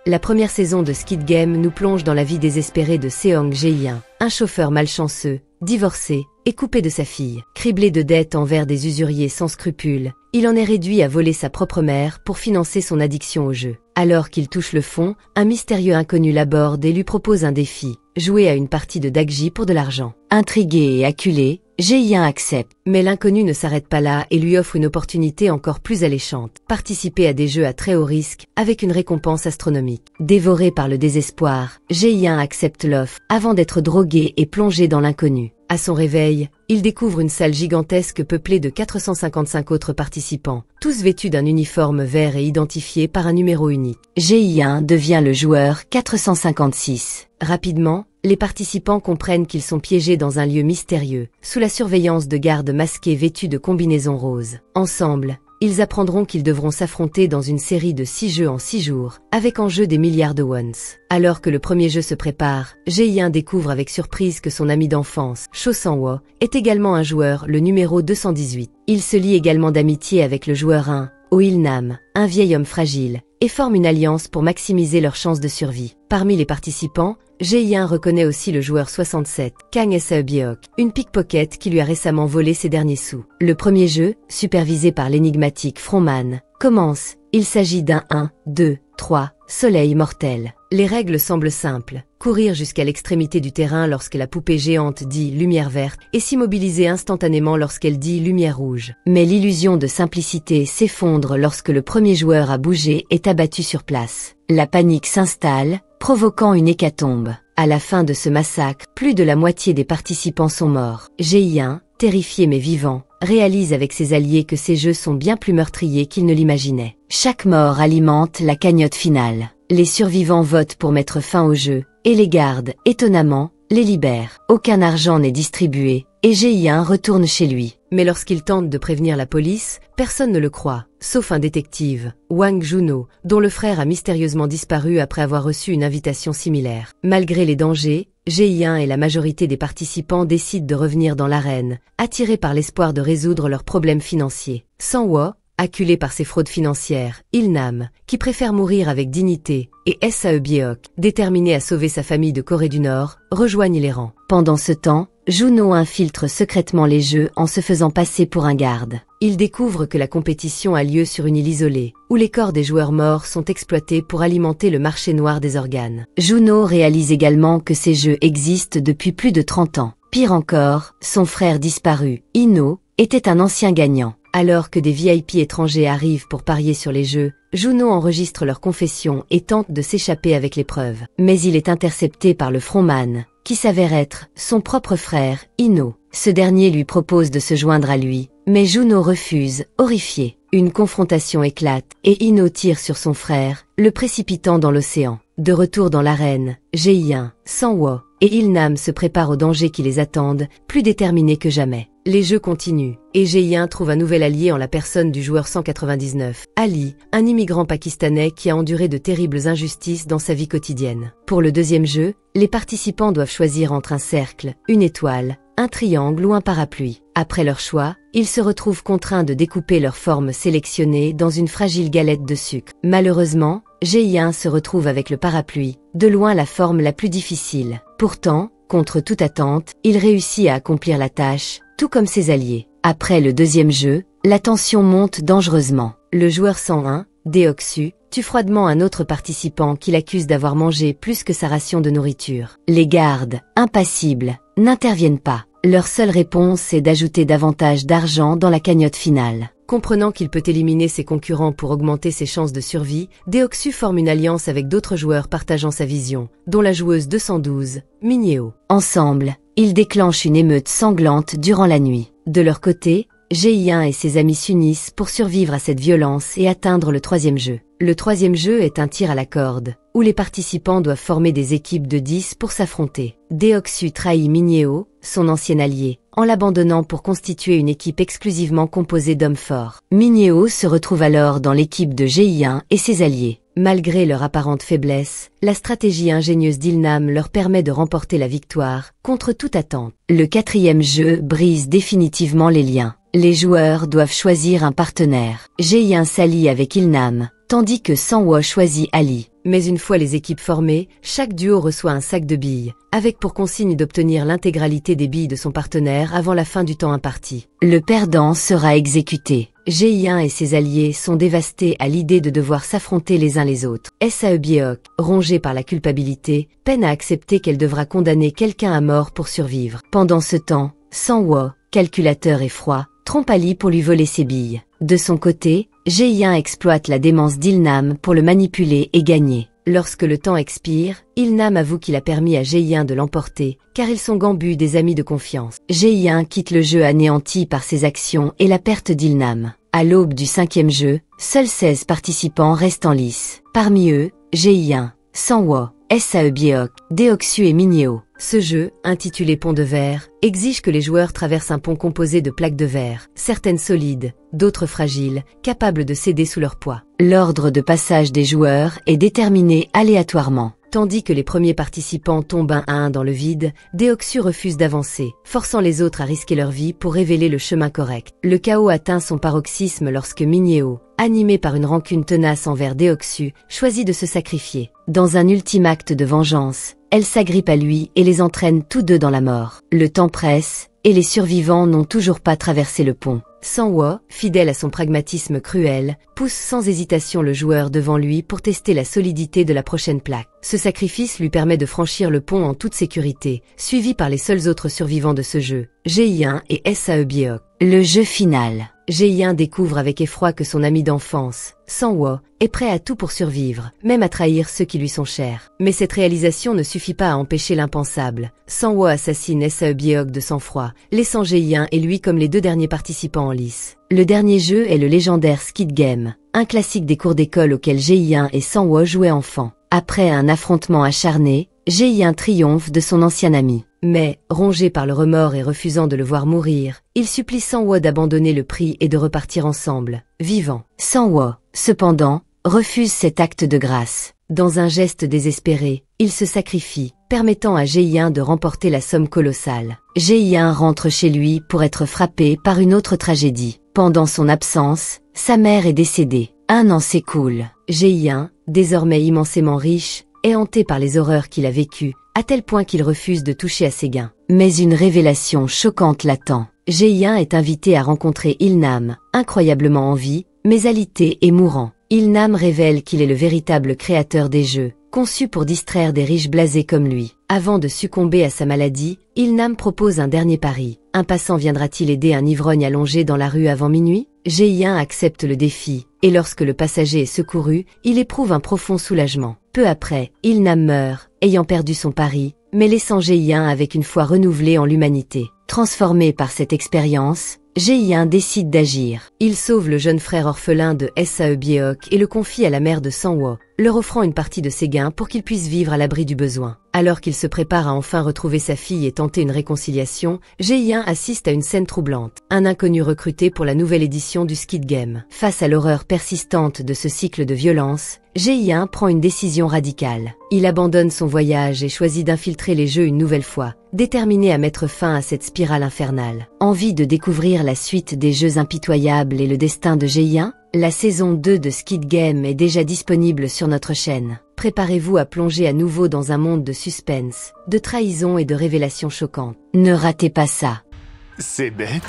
La première saison de Squid Game nous plonge dans la vie désespérée de Seong Jae-in, un chauffeur malchanceux, divorcé et coupé de sa fille. Criblé de dettes envers des usuriers sans scrupules, il en est réduit à voler sa propre mère pour financer son addiction au jeu. Alors qu'il touche le fond, un mystérieux inconnu l'aborde et lui propose un défi, jouer à une partie de Dakji pour de l'argent. Intrigué et acculé, Jae-in accepte. Mais l'inconnu ne s'arrête pas là et lui offre une opportunité encore plus alléchante. Participer à des jeux à très haut risque, avec une récompense astronomique. Dévoré par le désespoir, Jae-in accepte l'offre, avant d'être drogué et plongé dans l'inconnu. À son réveil, il découvre une salle gigantesque peuplée de 455 autres participants, tous vêtus d'un uniforme vert et identifiés par un numéro unique. Jae-in devient le joueur 456. Rapidement, les participants comprennent qu'ils sont piégés dans un lieu mystérieux, sous la surveillance de gardes masqués vêtus de combinaisons roses. Ensemble, ils apprendront qu'ils devront s'affronter dans une série de 6 jeux en 6 jours, avec en jeu des milliards de wons. Alors que le premier jeu se prépare, Jae-in découvre avec surprise que son ami d'enfance, Cho Sang-woo, est également un joueur, le numéro 218. Il se lie également d'amitié avec le joueur 1, Oh Il-nam, un vieil homme fragile, et forment une alliance pour maximiser leurs chances de survie. Parmi les participants, Jae-in reconnaît aussi le joueur 67, Kang Sae-byeok, une pickpocket qui lui a récemment volé ses derniers sous. Le premier jeu, supervisé par l'énigmatique Frontman, commence. Il s'agit d'un 1, 2, 3, soleil mortel. Les règles semblent simples. Courir jusqu'à l'extrémité du terrain lorsque la poupée géante dit lumière verte et s'immobiliser instantanément lorsqu'elle dit lumière rouge. Mais l'illusion de simplicité s'effondre lorsque le premier joueur à bouger est abattu sur place. La panique s'installe, provoquant une hécatombe. À la fin de ce massacre, plus de la moitié des participants sont morts. Jae-in, terrifié mais vivant, réalise avec ses alliés que ces jeux sont bien plus meurtriers qu'il ne l'imaginait. Chaque mort alimente la cagnotte finale. Les survivants votent pour mettre fin au jeu, et les gardes, étonnamment, les libèrent. Aucun argent n'est distribué, et Jae-in retourne chez lui. Mais lorsqu'il tente de prévenir la police, personne ne le croit, sauf un détective, Wang Juno, dont le frère a mystérieusement disparu après avoir reçu une invitation similaire. Malgré les dangers, Jae-in et la majorité des participants décident de revenir dans l'arène, attirés par l'espoir de résoudre leurs problèmes financiers. Sang-woo, acculé par ses fraudes financières, Il-nam, qui préfère mourir avec dignité, et Sae-byeok, déterminé à sauver sa famille de Corée du Nord, rejoignent les rangs. Pendant ce temps, Juno infiltre secrètement les jeux en se faisant passer pour un garde. Il découvre que la compétition a lieu sur une île isolée, où les corps des joueurs morts sont exploités pour alimenter le marché noir des organes. Juno réalise également que ces jeux existent depuis plus de 30 ans. Pire encore, son frère disparu, Ino, était un ancien gagnant. Alors que des VIP étrangers arrivent pour parier sur les jeux, Juno enregistre leur confession et tente de s'échapper avec les preuves. Mais il est intercepté par le Frontman, qui s'avère être son propre frère, Ino. Ce dernier lui propose de se joindre à lui, mais Juno refuse, horrifié. Une confrontation éclate, et Ino tire sur son frère, le précipitant dans l'océan. De retour dans l'arène, Jae-in, Sang-woo et Il-nam se préparent aux dangers qui les attendent, plus déterminés que jamais. Les jeux continuent, et Jae-in trouve un nouvel allié en la personne du joueur 199, Ali, un immigrant pakistanais qui a enduré de terribles injustices dans sa vie quotidienne. Pour le deuxième jeu, les participants doivent choisir entre un cercle, une étoile, un triangle ou un parapluie. Après leur choix, ils se retrouvent contraints de découper leur forme sélectionnée dans une fragile galette de sucre. Malheureusement, Jae-in se retrouve avec le parapluie, de loin la forme la plus difficile. Pourtant, contre toute attente, il réussit à accomplir la tâche, tout comme ses alliés. Après le deuxième jeu, la tension monte dangereusement. Le joueur 101, Deoksu, tue froidement un autre participant qui l'accuse d'avoir mangé plus que sa ration de nourriture. Les gardes, impassibles, n'interviennent pas. Leur seule réponse est d'ajouter davantage d'argent dans la cagnotte finale. Comprenant qu'il peut éliminer ses concurrents pour augmenter ses chances de survie, Deoksu forme une alliance avec d'autres joueurs partageant sa vision, dont la joueuse 212, Minheo. Ensemble, ils déclenchent une émeute sanglante durant la nuit. De leur côté, Jae-in et ses amis s'unissent pour survivre à cette violence et atteindre le troisième jeu. Le troisième jeu est un tir à la corde, où les participants doivent former des équipes de 10 pour s'affronter. Deoksu trahit Minheo, son ancien allié, en l'abandonnant pour constituer une équipe exclusivement composée d'hommes forts. Minheo se retrouve alors dans l'équipe de Jae-in et ses alliés. Malgré leur apparente faiblesse, la stratégie ingénieuse d'Il-nam leur permet de remporter la victoire, contre toute attente. Le quatrième jeu brise définitivement les liens. Les joueurs doivent choisir un partenaire. Jae-in s'allie avec Il-nam, tandis que Sang-woo choisit Ali. Mais une fois les équipes formées, chaque duo reçoit un sac de billes, avec pour consigne d'obtenir l'intégralité des billes de son partenaire avant la fin du temps imparti. Le perdant sera exécuté. Ji-1 et ses alliés sont dévastés à l'idée de devoir s'affronter les uns les autres. Sae-byeok, rongée par la culpabilité, peine à accepter qu'elle devra condamner quelqu'un à mort pour survivre. Pendant ce temps, Sang-woo, calculateur et froid, trompe Ali pour lui voler ses billes. De son côté, Ji-1 exploite la démence d'Il-nam pour le manipuler et gagner. Lorsque le temps expire, Il-nam avoue qu'il a permis à Ji-1 de l'emporter, car ils sont gambus des amis de confiance. Ji-1 quitte le jeu anéanti par ses actions et la perte d'Il-nam. À l'aube du 5e jeu, seuls 16 participants restent en lice. Parmi eux, Ji-1, Sang-woo, Sae-byeok, Deoksu et Minhyeo. Ce jeu, intitulé Pont de verre, exige que les joueurs traversent un pont composé de plaques de verre, certaines solides, d'autres fragiles, capables de céder sous leur poids. L'ordre de passage des joueurs est déterminé aléatoirement. Tandis que les premiers participants tombent un à un dans le vide, Deoksu refuse d'avancer, forçant les autres à risquer leur vie pour révéler le chemin correct. Le chaos atteint son paroxysme lorsque Minhyeo, animée par une rancune tenace envers Deoksu, choisit de se sacrifier. Dans un ultime acte de vengeance, elle s'agrippe à lui et les entraîne tous deux dans la mort. Le temps presse, et les survivants n'ont toujours pas traversé le pont. Sang-woo, fidèle à son pragmatisme cruel, pousse sans hésitation le joueur devant lui pour tester la solidité de la prochaine plaque. Ce sacrifice lui permet de franchir le pont en toute sécurité, suivi par les seuls autres survivants de ce jeu, Ji-1 et Sae-byeok. Le jeu final. Ji-1 découvre avec effroi que son ami d'enfance, Sang-woo, est prêt à tout pour survivre, même à trahir ceux qui lui sont chers. Mais cette réalisation ne suffit pas à empêcher l'impensable. Sang-woo assassine Sae-byeok de sang-froid, laissant Ji-1 et lui comme les deux derniers participants en lice. Le dernier jeu est le légendaire Skid Game, un classique des cours d'école auquel Ji-1 et Sang-woo jouaient enfant. Après un affrontement acharné, Ji-1 triomphe de son ancien ami. Mais, rongé par le remords et refusant de le voir mourir, il supplie Sang-woo d'abandonner le prix et de repartir ensemble, vivants. Sang-woo, cependant, refuse cet acte de grâce. Dans un geste désespéré, il se sacrifie, permettant à Ji-1 de remporter la somme colossale. Ji-1 rentre chez lui pour être frappé par une autre tragédie. Pendant son absence, sa mère est décédée. Un an s'écoule. Ji-1, désormais immensément riche, est hanté par les horreurs qu'il a vécues, à tel point qu'il refuse de toucher à ses gains. Mais une révélation choquante l'attend. Ji-1 est invité à rencontrer Il-nam, incroyablement en vie, mais alité et mourant. Il-nam révèle qu'il est le véritable créateur des jeux, conçu pour distraire des riches blasés comme lui. Avant de succomber à sa maladie, Il-nam propose un dernier pari. Un passant viendra-t-il aider un ivrogne allongé dans la rue avant minuit? Ji-1 accepte le défi, et lorsque le passager est secouru, il éprouve un profond soulagement. Peu après, Il-nam meurt, ayant perdu son pari, mais laissant Ji-1 avec une foi renouvelée en l'humanité. Transformé par cette expérience, Ji-1 décide d'agir. Il sauve le jeune frère orphelin de Sae-byeok et le confie à la mère de Sang-woo, leur offrant une partie de ses gains pour qu'il puisse vivre à l'abri du besoin. Alors qu'il se prépare à enfin retrouver sa fille et tenter une réconciliation, Ji-1 assiste à une scène troublante. Un inconnu recruté pour la nouvelle édition du Skid Game. Face à l'horreur persistante de ce cycle de violence, Ji-1 prend une décision radicale. Il abandonne son voyage et choisit d'infiltrer les jeux une nouvelle fois, déterminé à mettre fin à cette spirale infernale. Envie de découvrir la suite des jeux impitoyables et le destin de Ji-1? La saison 2 de Skid Game est déjà disponible sur notre chaîne. Préparez-vous à plonger à nouveau dans un monde de suspense, de trahison et de révélations choquantes. Ne ratez pas ça. C'est bête.